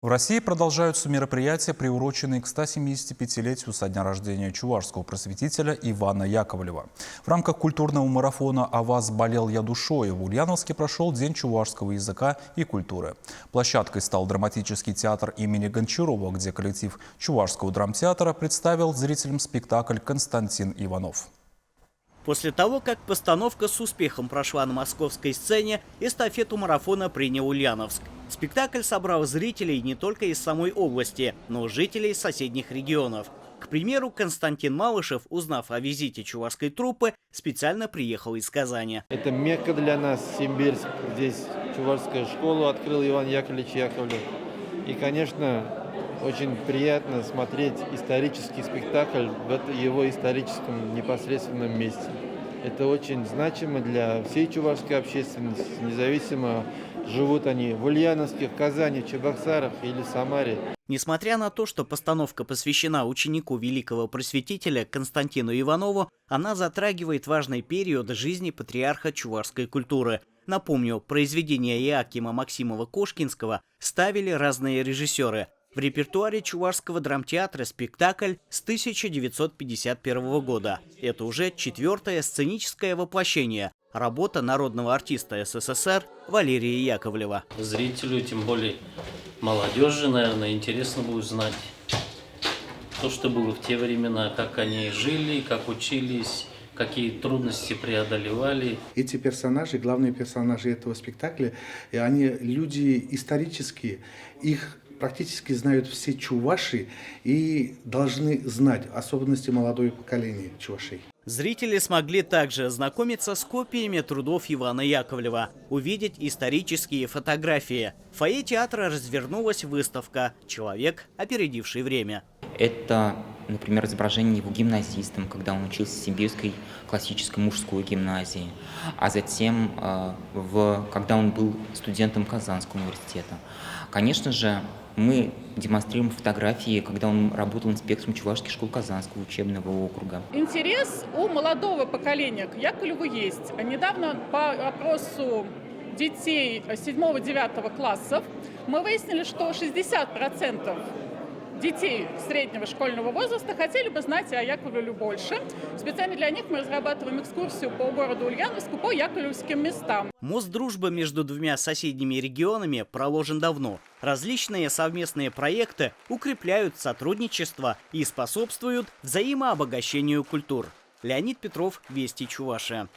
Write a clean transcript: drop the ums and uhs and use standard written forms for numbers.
В России продолжаются мероприятия, приуроченные к 175-летию со дня рождения чувашского просветителя Ивана Яковлева. В рамках культурного марафона «А вас болел я душой» в Ульяновске прошел День чувашского языка и культуры. Площадкой стал драматический театр имени Гончарова, где коллектив Чувашского драмтеатра представил зрителям спектакль «Константин Иванов». После того, как постановка с успехом прошла на московской сцене, эстафету марафона принял Ульяновск. Спектакль собрал зрителей не только из самой области, но и жителей соседних регионов. К примеру, Константин Малышев, узнав о визите чувашской труппы, специально приехал из Казани. Это Мекка для нас, Симбирск. Здесь чувашскую школу открыл Иван Яковлевич Яковлев. И, конечно, очень приятно смотреть исторический спектакль в его историческом непосредственном месте. Это очень значимо для всей чувашской общественности, независимо, живут они в Ульяновске, в Казани, в Чебоксарах или Самаре. Несмотря на то, что постановка посвящена ученику великого просветителя Константину Иванову, она затрагивает важный период жизни патриарха чувашской культуры. Напомню, произведения Иоакима Максимова-Кошкинского ставили разные режиссеры. В репертуаре Чувашского драмтеатра спектакль с 1951 года. Это уже 4-е сценическое воплощение. Работа народного артиста СССР Валерия Яковлева. Зрителю, тем более молодежи, наверное, интересно будет знать то, что было в те времена, как они жили, как учились, какие трудности преодолевали. Эти персонажи, главные персонажи этого спектакля, они люди исторические, их практически знают все чуваши и должны знать особенности молодого поколения чувашей. Зрители смогли также ознакомиться с копиями трудов Ивана Яковлева, увидеть исторические фотографии. В фойе театра развернулась выставка «Человек, опередивший время». Это, например, изображение его гимназистом, когда он учился в Симбирской классической мужской гимназии, а затем, когда он был студентом Казанского университета. Конечно же, мы демонстрируем фотографии, когда он работал инспектором Чувашской школы Казанского учебного округа. Интерес у молодого поколения к Яковлеву есть. Недавно по опросу детей 7-9 классов мы выяснили, что 60% детей среднего школьного возраста хотели бы знать о Яковлеве больше. Специально для них мы разрабатываем экскурсию по городу Ульяновску по яковлевским местам. Мост дружбы между двумя соседними регионами проложен давно. Различные совместные проекты укрепляют сотрудничество и способствуют взаимообогащению культур. Леонид Петров, Вести Чувашия.